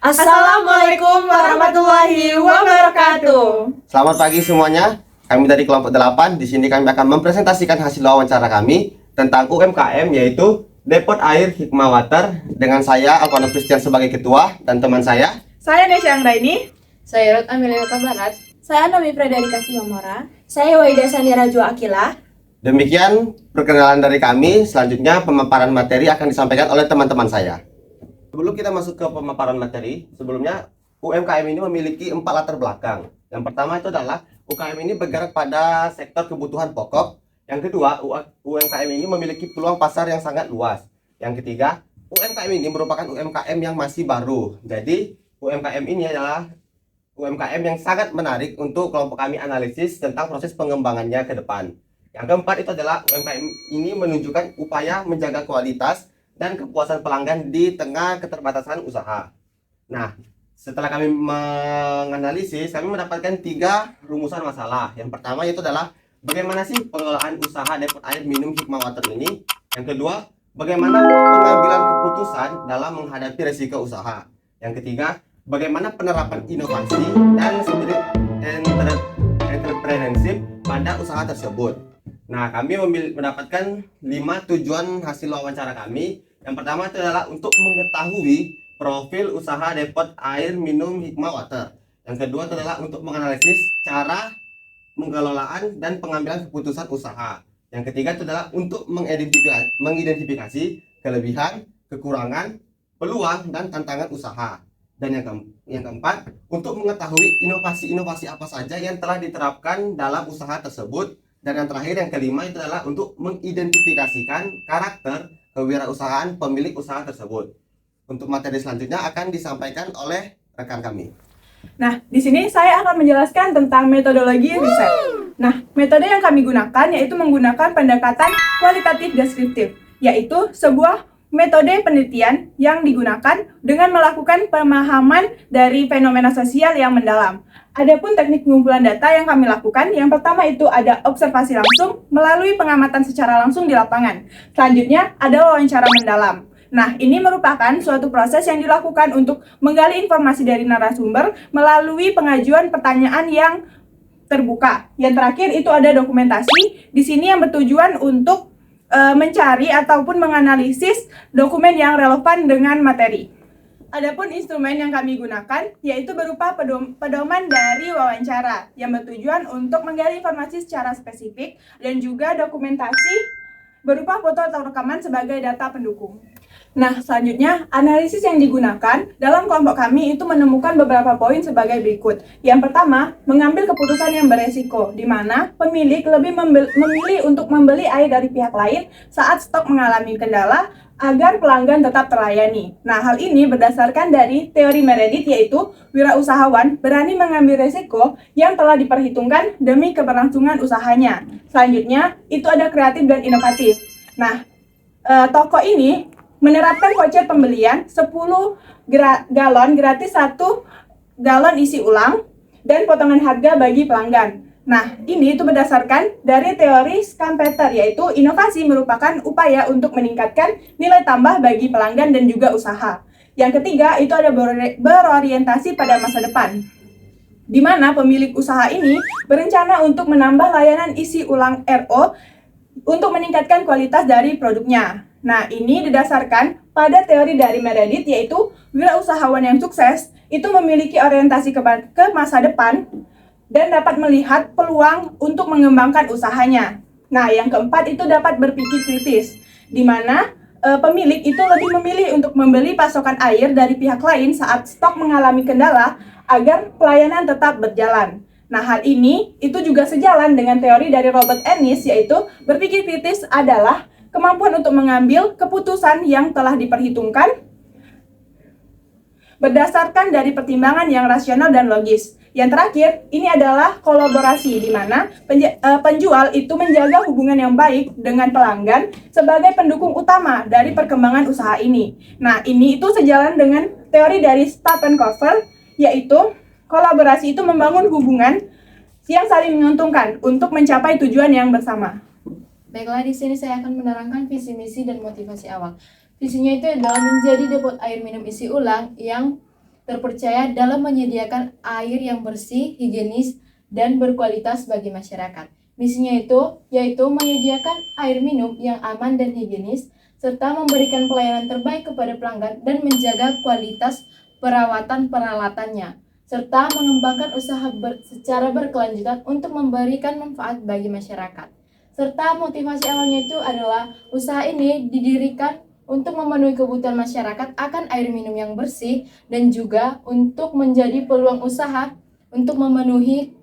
Assalamualaikum warahmatullahi wabarakatuh. Selamat pagi semuanya. Kami dari kelompok 8. Di sini kami akan mempresentasikan hasil wawancara kami tentang UMKM, yaitu Depot Air Hikmah Water, dengan saya Alvano Christian sebagai ketua dan teman saya Nesya Anggraini. Saya Ruth Amelia Barat. Saya Nomi Frederika Simamora. Saya Waida Sandira Jua Akila. Demikian perkenalan dari kami. Selanjutnya pemaparan materi akan disampaikan oleh teman-teman saya. Sebelum kita masuk ke pemaparan materi, sebelumnya UMKM ini memiliki 4 latar belakang. Yang pertama itu adalah UMKM ini bergerak pada sektor kebutuhan pokok. Yang kedua, UMKM ini memiliki peluang pasar yang sangat luas. Yang ketiga, UMKM ini merupakan UMKM yang masih baru. Jadi UMKM ini adalah UMKM yang sangat menarik untuk kelompok kami analisis tentang proses pengembangannya ke depan. Yang keempat itu adalah UMKM ini menunjukkan upaya menjaga kualitas dan kepuasan pelanggan di tengah keterbatasan usaha. Nah, setelah kami menganalisis, kami mendapatkan 3 rumusan masalah. Yang pertama itu adalah bagaimana sih pengelolaan usaha Depot Air Minum Hikmah Water ini. Yang kedua, bagaimana pengambilan keputusan dalam menghadapi resiko usaha. Yang ketiga, bagaimana penerapan inovasi dan spirit entrepreneurship pada usaha tersebut. Nah, kami mendapatkan 5 tujuan hasil wawancara kami. Yang pertama itu adalah untuk mengetahui profil usaha Depot Air Minum Hikmah Water. Yang kedua itu adalah untuk menganalisis cara pengelolaan dan pengambilan keputusan usaha. Yang ketiga itu adalah untuk mengidentifikasi kelebihan, kekurangan, peluang, dan tantangan usaha. Dan yang keempat, untuk mengetahui inovasi-inovasi apa saja yang telah diterapkan dalam usaha tersebut. Dan yang terakhir, yang kelima itu adalah untuk mengidentifikasikan karakter kewirausahaan pemilik usaha tersebut. Untuk materi selanjutnya akan disampaikan oleh rekan kami. Nah, di sini saya akan menjelaskan tentang metodologi riset. Nah, metode yang kami gunakan yaitu menggunakan pendekatan kualitatif deskriptif, yaitu sebuah metode penelitian yang digunakan dengan melakukan pemahaman dari fenomena sosial yang mendalam. Adapun teknik pengumpulan data yang kami lakukan, yang pertama itu ada observasi langsung melalui pengamatan secara langsung di lapangan. Selanjutnya ada wawancara mendalam. Nah, ini merupakan suatu proses yang dilakukan untuk menggali informasi dari narasumber melalui pengajuan pertanyaan yang terbuka. Yang terakhir itu ada dokumentasi. Di sini yang bertujuan untuk mencari ataupun menganalisis dokumen yang relevan dengan materi. Adapun instrumen yang kami gunakan yaitu berupa pedoman dari wawancara yang bertujuan untuk menggali informasi secara spesifik dan juga dokumentasi berupa foto atau rekaman sebagai data pendukung. Nah, selanjutnya analisis yang digunakan dalam kelompok kami itu menemukan beberapa poin sebagai berikut. Yang pertama, mengambil keputusan yang beresiko, di mana pemilik lebih memilih untuk membeli air dari pihak lain saat stok mengalami kendala agar pelanggan tetap terlayani. Nah, hal ini berdasarkan dari teori Meredith, yaitu wirausahawan berani mengambil resiko yang telah diperhitungkan demi keberlangsungan usahanya. Selanjutnya, itu ada kreatif dan inovatif. Nah, toko ini menerapkan voucher pembelian 10 galon gratis 1 galon isi ulang dan potongan harga bagi pelanggan. Nah, ini itu berdasarkan dari teori Schumpeter, yaitu inovasi merupakan upaya untuk meningkatkan nilai tambah bagi pelanggan dan juga usaha. Yang ketiga, itu ada berorientasi pada masa depan, di mana pemilik usaha ini berencana untuk menambah layanan isi ulang RO untuk meningkatkan kualitas dari produknya. Nah, ini didasarkan pada teori dari Meredith, yaitu wirausahawan yang sukses itu memiliki orientasi ke masa depan dan dapat melihat peluang untuk mengembangkan usahanya. Nah, yang keempat itu dapat berpikir kritis, di mana pemilik itu lebih memilih untuk membeli pasokan air dari pihak lain saat stok mengalami kendala agar pelayanan tetap berjalan. Nah, hal ini itu juga sejalan dengan teori dari Robert Ennis, yaitu berpikir kritis adalah kemampuan untuk mengambil keputusan yang telah diperhitungkan berdasarkan dari pertimbangan yang rasional dan logis. Yang terakhir, ini adalah kolaborasi, di mana penjual itu menjaga hubungan yang baik dengan pelanggan sebagai pendukung utama dari perkembangan usaha ini. Nah, ini itu sejalan dengan teori dari Stapenkofer, yaitu kolaborasi itu membangun hubungan yang saling menguntungkan untuk mencapai tujuan yang bersama. Baiklah, di sini saya akan menerangkan visi misi dan motivasi awal. Visinya itu adalah menjadi depot air minum isi ulang yang terpercaya dalam menyediakan air yang bersih, higienis, dan berkualitas bagi masyarakat. Misinya itu yaitu menyediakan air minum yang aman dan higienis, serta memberikan pelayanan terbaik kepada pelanggan dan menjaga kualitas perawatan peralatannya, serta mengembangkan usaha secara berkelanjutan untuk memberikan manfaat bagi masyarakat. Serta motivasi awalnya itu adalah usaha ini didirikan untuk memenuhi kebutuhan masyarakat akan air minum yang bersih dan juga untuk menjadi peluang usaha untuk memenuhi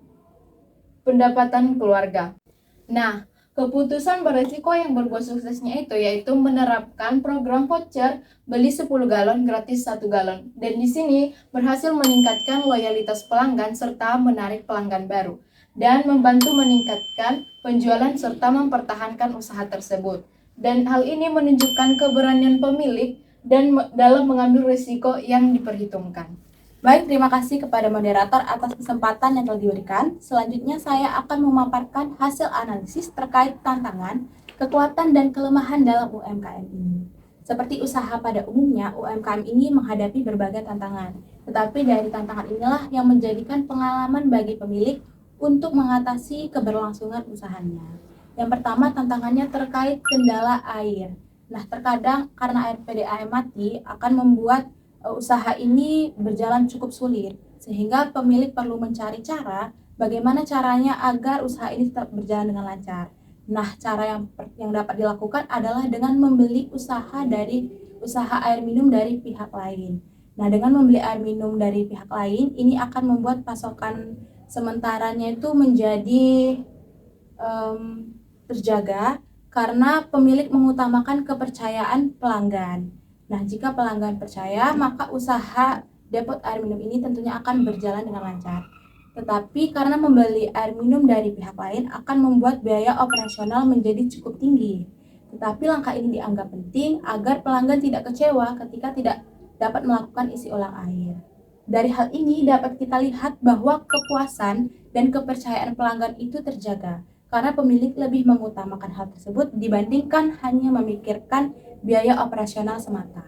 pendapatan keluarga. Nah, keputusan beresiko yang berbuah suksesnya itu yaitu menerapkan program voucher beli 10 galon gratis 1 galon. Dan di sini berhasil meningkatkan loyalitas pelanggan serta menarik pelanggan baru dan membantu meningkatkan penjualan serta mempertahankan usaha tersebut. Dan hal ini menunjukkan keberanian pemilik dan dalam mengambil risiko yang diperhitungkan. Baik, terima kasih kepada moderator atas kesempatan yang telah diberikan. Selanjutnya saya akan memaparkan hasil analisis terkait tantangan, kekuatan, dan kelemahan dalam UMKM ini. Seperti usaha pada umumnya, UMKM ini menghadapi berbagai tantangan. Tetapi dari tantangan inilah yang menjadikan pengalaman bagi pemilik untuk mengatasi keberlangsungan usahanya. Yang pertama, tantangannya terkait kendala air. Nah, terkadang karena air PDAM mati akan membuat usaha ini berjalan cukup sulit, sehingga pemilik perlu mencari cara bagaimana caranya agar usaha ini tetap berjalan dengan lancar. Nah, cara yang dapat dilakukan adalah dengan membeli usaha air minum dari pihak lain. Nah, dengan membeli air minum dari pihak lain, ini akan membuat pasokan sementaranya itu menjadi terjaga karena pemilik mengutamakan kepercayaan pelanggan. Nah, jika pelanggan percaya, maka usaha depot air minum ini tentunya akan berjalan dengan lancar. Tetapi karena membeli air minum dari pihak lain akan membuat biaya operasional menjadi cukup tinggi. Tetapi langkah ini dianggap penting agar pelanggan tidak kecewa ketika tidak dapat melakukan isi ulang air. Dari hal ini dapat kita lihat bahwa kepuasan dan kepercayaan pelanggan itu terjaga karena pemilik lebih mengutamakan hal tersebut dibandingkan hanya memikirkan biaya operasional semata.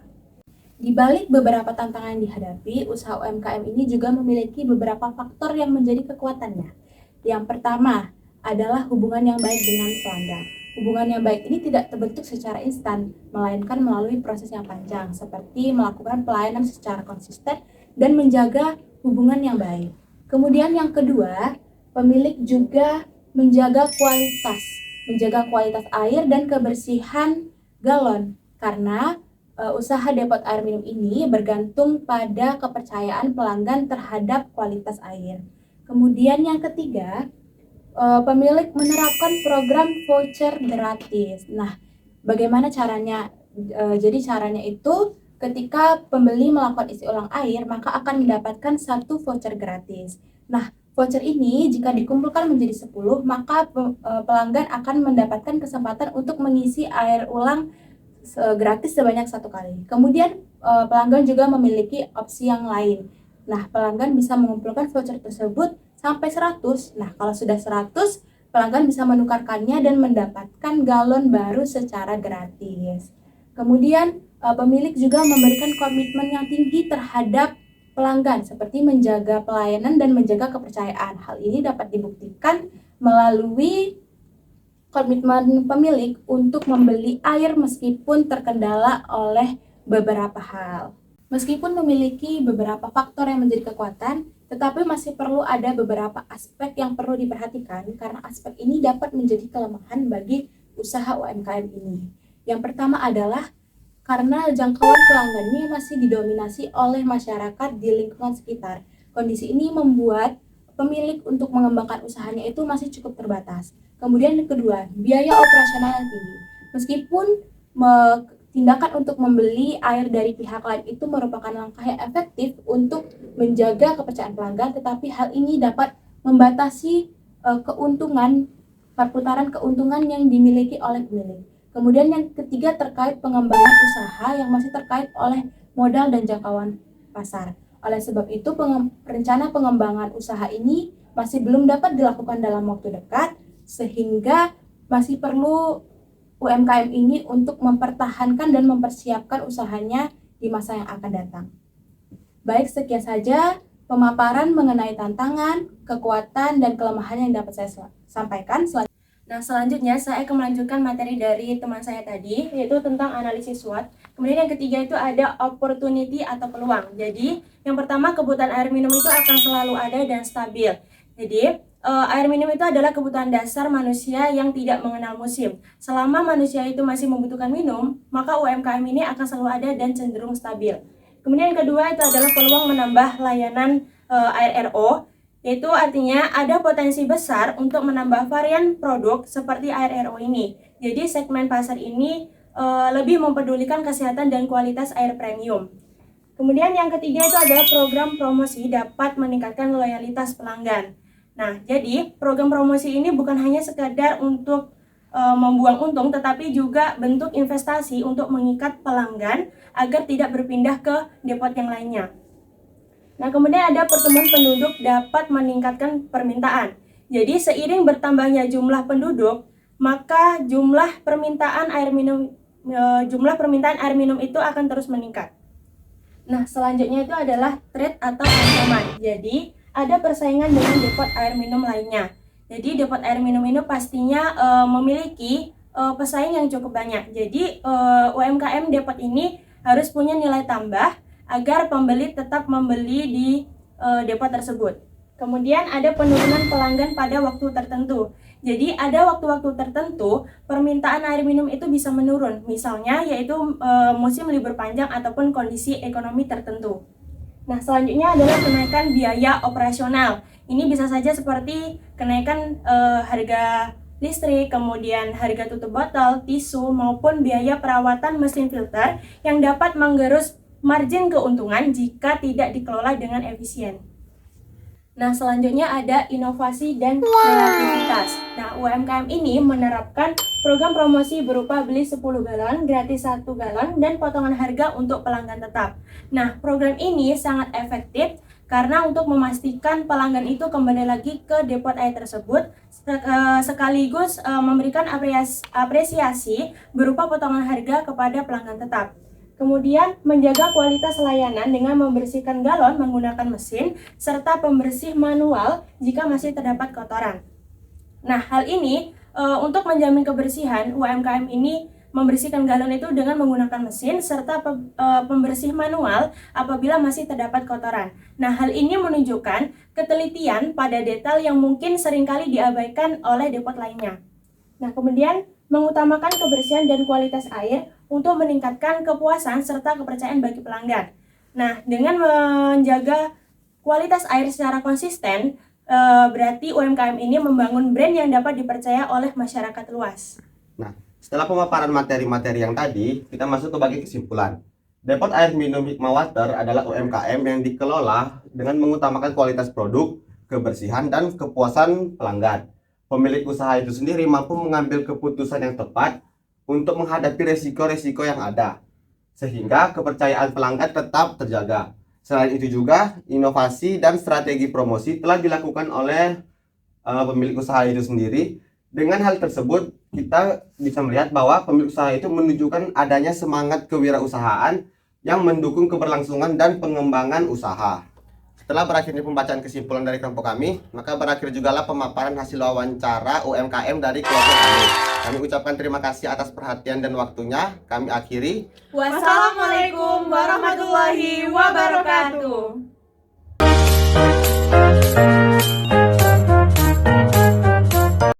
Di balik beberapa tantangan yang dihadapi, usaha UMKM ini juga memiliki beberapa faktor yang menjadi kekuatannya. Yang pertama adalah hubungan yang baik dengan pelanggan. Hubungan yang baik ini tidak terbentuk secara instan, melainkan melalui proses yang panjang, seperti melakukan pelayanan secara konsisten dan menjaga hubungan yang baik. Kemudian yang kedua, pemilik juga menjaga kualitas air dan kebersihan galon, karena usaha depot air minum ini bergantung pada kepercayaan pelanggan terhadap kualitas air. Kemudian yang ketiga, pemilik menerapkan program voucher gratis. Nah, bagaimana caranya? Jadi caranya itu ketika pembeli melakukan isi ulang air, maka akan mendapatkan 1 voucher gratis. Nah, voucher ini jika dikumpulkan menjadi 10, maka pelanggan akan mendapatkan kesempatan untuk mengisi air ulang gratis sebanyak 1 kali. Kemudian pelanggan juga memiliki opsi yang lain. Nah, pelanggan bisa mengumpulkan voucher tersebut sampai 100. Nah, kalau sudah 100, pelanggan bisa menukarkannya dan mendapatkan galon baru secara gratis. Kemudian pemilik juga memberikan komitmen yang tinggi terhadap pelanggan, seperti menjaga pelayanan dan menjaga kepercayaan. Hal ini dapat dibuktikan melalui komitmen pemilik untuk membeli air meskipun terkendala oleh beberapa hal. Meskipun memiliki beberapa faktor yang menjadi kekuatan, tetapi masih perlu ada beberapa aspek yang perlu diperhatikan karena aspek ini dapat menjadi kelemahan bagi usaha UMKM ini. Yang pertama adalah karena jangkauan pelanggan ini masih didominasi oleh masyarakat di lingkungan sekitar. Kondisi ini membuat pemilik untuk mengembangkan usahanya itu masih cukup terbatas. Kemudian yang kedua, biaya operasional yang tinggi. Meskipun tindakan untuk membeli air dari pihak lain itu merupakan langkah yang efektif untuk menjaga kepercayaan pelanggan, tetapi hal ini dapat membatasi perputaran keuntungan yang dimiliki oleh pemilik. Kemudian yang ketiga terkait pengembangan usaha yang masih terkait oleh modal dan jangkauan pasar. Oleh sebab itu, rencana pengembangan usaha ini masih belum dapat dilakukan dalam waktu dekat, sehingga masih perlu UMKM ini untuk mempertahankan dan mempersiapkan usahanya di masa yang akan datang. Baik, sekian saja pemaparan mengenai tantangan, kekuatan, dan kelemahan yang dapat saya sampaikan. Nah, selanjutnya saya akan melanjutkan materi dari teman saya tadi, yaitu tentang analisis SWOT. Kemudian yang ketiga itu ada opportunity atau peluang. Jadi, yang pertama, kebutuhan air minum itu akan selalu ada dan stabil. Jadi, air minum itu adalah kebutuhan dasar manusia yang tidak mengenal musim. Selama manusia itu masih membutuhkan minum, maka UMKM ini akan selalu ada dan cenderung stabil. Kemudian yang kedua itu adalah peluang menambah layanan air RO, yaitu artinya ada potensi besar untuk menambah varian produk seperti air RO ini. Jadi segmen pasar ini lebih mempedulikan kesehatan dan kualitas air premium. Kemudian yang ketiga itu adalah program promosi dapat meningkatkan loyalitas pelanggan. Nah, jadi program promosi ini bukan hanya sekadar untuk membuang untung, tetapi juga bentuk investasi untuk mengikat pelanggan agar tidak berpindah ke depot yang lainnya. Nah, kemudian ada pertumbuhan penduduk dapat meningkatkan permintaan. Jadi, seiring bertambahnya jumlah penduduk, maka jumlah permintaan air minum itu akan terus meningkat. Nah, selanjutnya itu adalah threat atau ancaman. Jadi, ada persaingan dengan depot air minum lainnya. Jadi, depot air minum ini pastinya memiliki pesaing yang cukup banyak. Jadi, UMKM depot ini harus punya nilai tambah agar pembeli tetap membeli di depot tersebut. Kemudian ada penurunan pelanggan pada waktu tertentu. Jadi ada waktu-waktu tertentu permintaan air minum itu bisa menurun. Misalnya yaitu musim libur panjang ataupun kondisi ekonomi tertentu. Nah, selanjutnya adalah kenaikan biaya operasional. Ini bisa saja seperti kenaikan harga listrik, kemudian harga tutup botol, tisu, maupun biaya perawatan mesin filter yang dapat menggerus margin keuntungan jika tidak dikelola dengan efisien. Nah, selanjutnya ada inovasi dan kreativitas. Nah, UMKM ini menerapkan program promosi berupa beli 10 galon, gratis 1 galon, dan potongan harga untuk pelanggan tetap. Nah, program ini sangat efektif karena untuk memastikan pelanggan itu kembali lagi ke depot air tersebut, sekaligus memberikan apresiasi berupa potongan harga kepada pelanggan tetap. Kemudian, menjaga kualitas layanan dengan membersihkan galon menggunakan mesin, serta pembersih manual jika masih terdapat kotoran. Nah, hal ini untuk menjamin kebersihan, UMKM ini membersihkan galon itu dengan menggunakan mesin, serta pembersih manual apabila masih terdapat kotoran. Nah, hal ini menunjukkan ketelitian pada detail yang mungkin seringkali diabaikan oleh depot lainnya. Nah, kemudian mengutamakan kebersihan dan kualitas air untuk meningkatkan kepuasan serta kepercayaan bagi pelanggan. Nah, dengan menjaga kualitas air secara konsisten, berarti UMKM ini membangun brand yang dapat dipercaya oleh masyarakat luas. Nah, setelah pemaparan materi-materi yang tadi, kita masuk ke bagian kesimpulan. Depot air minum Hikmah Water adalah UMKM yang dikelola dengan mengutamakan kualitas produk, kebersihan, dan kepuasan pelanggan. Pemilik usaha itu sendiri mampu mengambil keputusan yang tepat untuk menghadapi resiko-resiko yang ada, sehingga kepercayaan pelanggan tetap terjaga. Selain itu juga, inovasi dan strategi promosi telah dilakukan oleh pemilik usaha itu sendiri. Dengan hal tersebut, kita bisa melihat bahwa pemilik usaha itu menunjukkan adanya semangat kewirausahaan yang mendukung keberlangsungan dan pengembangan usaha. Setelah berakhirnya pembacaan kesimpulan dari kelompok kami, maka berakhir jugalah pemaparan hasil wawancara UMKM dari kelompok kami. Kami ucapkan terima kasih atas perhatian dan waktunya. Kami akhiri. Wassalamualaikum warahmatullahi wabarakatuh.